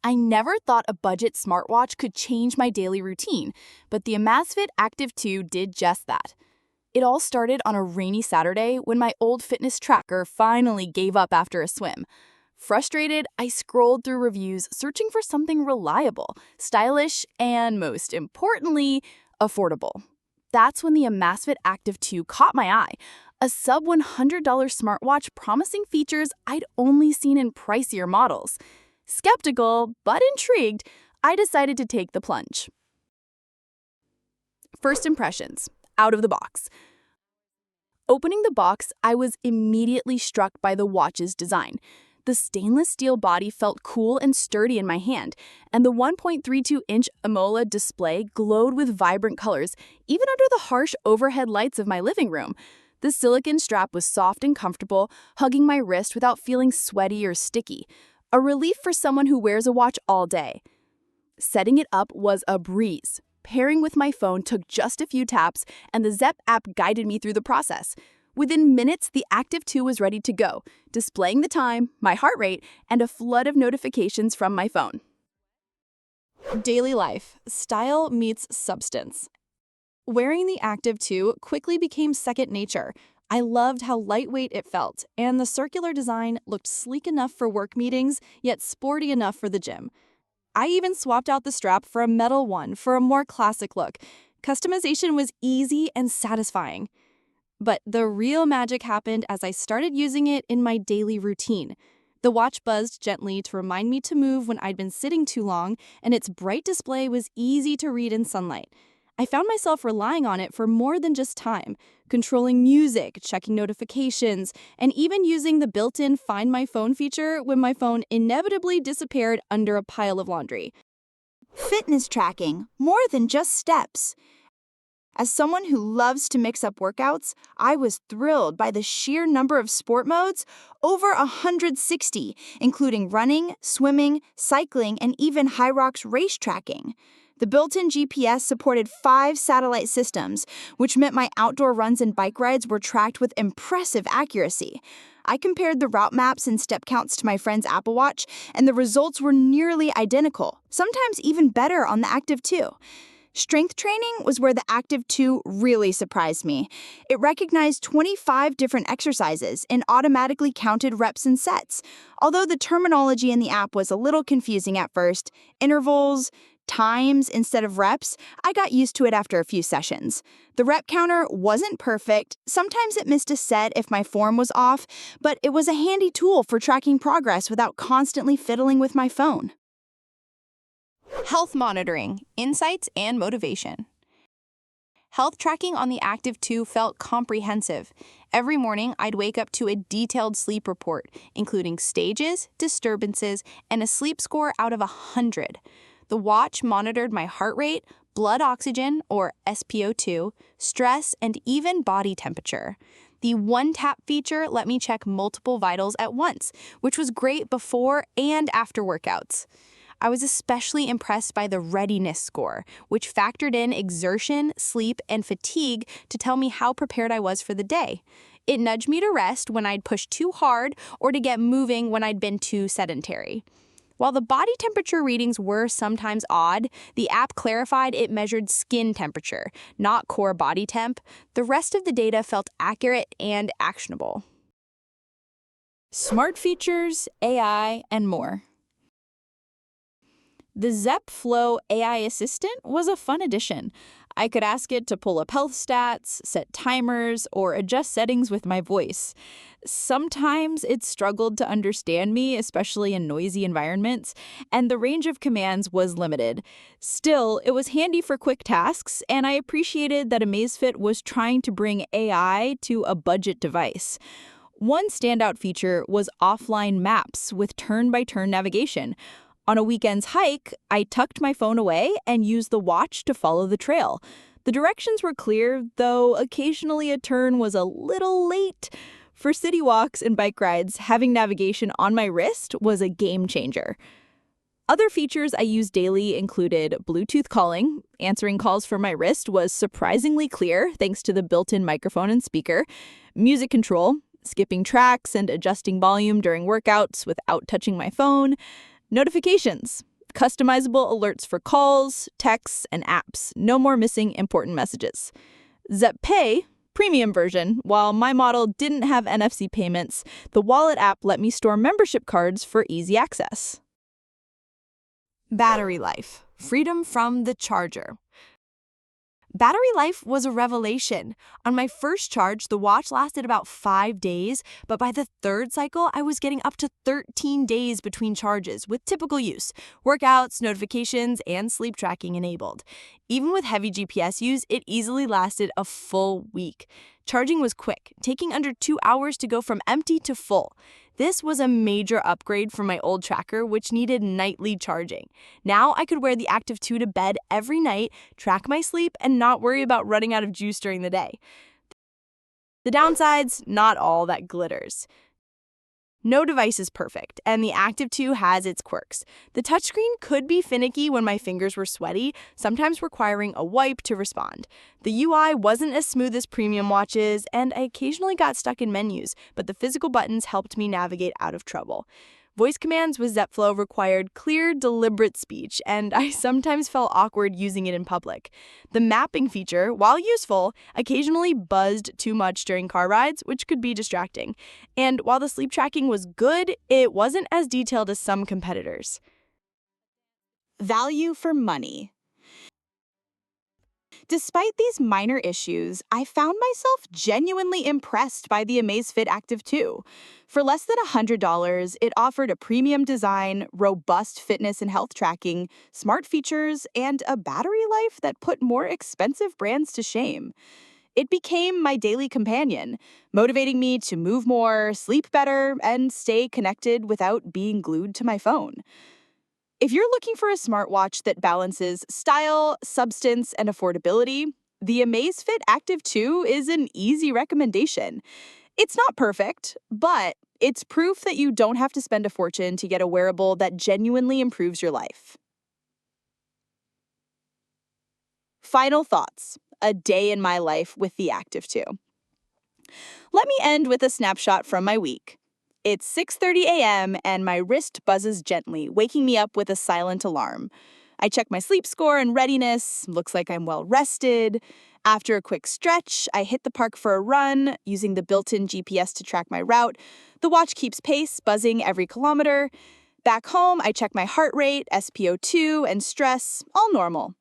I never thought a budget smartwatch could change my daily routine, but the Amazfit Active 2 did just that. It all started on a rainy Saturday when my old fitness tracker finally gave up after a swim. Frustrated, I scrolled through reviews searching for something reliable, stylish, and most importantly, affordable. That's when the Amazfit Active 2 caught my eye, a sub-$100 smartwatch promising features I'd only seen in pricier models. Skeptical, but intrigued, I decided to take the plunge. First impressions, out of the box. Opening the box, I was immediately struck by the watch's design. The stainless steel body felt cool and sturdy in my hand, and the 1.32-inch AMOLED display glowed with vibrant colors, even under the harsh overhead lights of my living room. The silicone strap was soft and comfortable, hugging my wrist without feeling sweaty or sticky, a relief for someone who wears a watch all day. Setting it up was a breeze. Pairing with my phone took just a few taps, and the Zepp app guided me through the process. Within minutes, the Active 2 was ready to go, displaying the time, my heart rate, and a flood of notifications from my phone. Daily life. Style meets substance. Wearing the Active 2 quickly became second nature. I loved how lightweight it felt, and the circular design looked sleek enough for work meetings, yet sporty enough for the gym. I even swapped out the strap for a metal one for a more classic look. Customization was easy and satisfying. But the real magic happened as I started using it in my daily routine. The watch buzzed gently to remind me to move when I'd been sitting too long, and its bright display was easy to read in sunlight. I found myself relying on it for more than just time, controlling music, checking notifications, and even using the built-in Find My Phone feature when my phone inevitably disappeared under a pile of laundry. Fitness tracking, more than just steps. As someone who loves to mix up workouts, I was thrilled by the sheer number of sport modes, over 160, including running, swimming, cycling, and even High Rocks race tracking. The built-in GPS supported 5 satellite systems, which meant my outdoor runs and bike rides were tracked with impressive accuracy. I compared the route maps and step counts to my friend's Apple Watch, and the results were nearly identical, sometimes even better on the Active 2. Strength training was where the Active 2 really surprised me. It recognized 25 different exercises and automatically counted reps and sets. Although the terminology in the app was a little confusing at first, intervals, times instead of reps, I got used to it after a few sessions. The rep counter wasn't perfect. Sometimes it missed a set if my form was off, but it was a handy tool for tracking progress without constantly fiddling with my phone. Health monitoring, insights, and motivation. Health tracking on the Active 2 felt comprehensive. Every morning, I'd wake up to a detailed sleep report, including stages, disturbances, and a sleep score out of 100. The watch monitored my heart rate, blood oxygen, or SpO2, stress, and even body temperature. The one-tap feature let me check multiple vitals at once, which was great before and after workouts. I was especially impressed by the readiness score, which factored in exertion, sleep, and fatigue to tell me how prepared I was for the day. It nudged me to rest when I'd pushed too hard or to get moving when I'd been too sedentary. While the body temperature readings were sometimes odd, the app clarified it measured skin temperature, not core body temp. The rest of the data felt accurate and actionable. Smart features, AI, and more. The Zepp Flow AI Assistant was a fun addition. I could ask it to pull up health stats, set timers, or adjust settings with my voice. Sometimes it struggled to understand me, especially in noisy environments, and the range of commands was limited. Still, it was handy for quick tasks, and I appreciated that Amazfit was trying to bring AI to a budget device. One standout feature was offline maps with turn-by-turn navigation. On a weekend's hike, I tucked my phone away and used the watch to follow the trail. The directions were clear, though occasionally a turn was a little late. For city walks and bike rides, having navigation on my wrist was a game changer. Other features I used daily included Bluetooth calling. Answering calls from my wrist was surprisingly clear thanks to the built-in microphone and speaker. Music control, skipping tracks and adjusting volume during workouts without touching my phone. Notifications, customizable alerts for calls, texts, and apps. No more missing important messages. ZepPay, premium version, while my model didn't have NFC payments, the wallet app let me store membership cards for easy access. Battery life. Freedom from the charger. Battery life was a revelation. On my first charge, the watch lasted about 5 days, but by the third cycle, I was getting up to 13 days between charges with typical use, workouts, notifications, and sleep tracking enabled. Even with heavy GPS use, it easily lasted a full week. Charging was quick, taking under 2 hours to go from empty to full. This was a major upgrade from my old tracker, which needed nightly charging. Now I could wear the Active 2 to bed every night, track my sleep, and not worry about running out of juice during the day. The downsides, not all that glitters. No device is perfect, and the Active 2 has its quirks. The touchscreen could be finicky when my fingers were sweaty, sometimes requiring a wipe to respond. The UI wasn't as smooth as premium watches, and I occasionally got stuck in menus, but the physical buttons helped me navigate out of trouble. Voice commands with ZepFlow required clear, deliberate speech, and I sometimes felt awkward using it in public. The mapping feature, while useful, occasionally buzzed too much during car rides, which could be distracting. And while the sleep tracking was good, it wasn't as detailed as some competitors. Value for money. Despite these minor issues, I found myself genuinely impressed by the Amazfit Active 2. For less than $100, it offered a premium design, robust fitness and health tracking, smart features, and a battery life that put more expensive brands to shame. It became my daily companion, motivating me to move more, sleep better, and stay connected without being glued to my phone. If you're looking for a smartwatch that balances style, substance, and affordability, the Amazfit Active 2 is an easy recommendation. It's not perfect, but it's proof that you don't have to spend a fortune to get a wearable that genuinely improves your life. Final thoughts. A day in my life with the Active 2. Let me end with a snapshot from my week. It's 6:30 a.m. and my wrist buzzes gently, waking me up with a silent alarm. I check my sleep score and readiness. Looks like I'm well rested. After a quick stretch, I hit the park for a run, using the built-in GPS to track my route. The watch keeps pace, buzzing every kilometer. Back home, I check my heart rate, SpO2, and stress, all normal.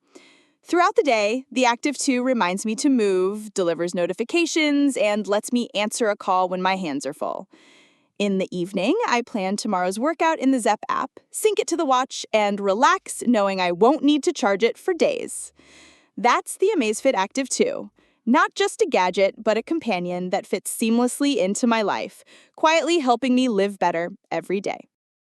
Throughout the day, the Active 2 reminds me to move, delivers notifications, and lets me answer a call when my hands are full. In the evening, I plan tomorrow's workout in the Zep app, sync it to the watch, and relax knowing I won't need to charge it for days. That's the Amazfit Active 2. Not just a gadget, but a companion that fits seamlessly into my life, quietly helping me live better every day.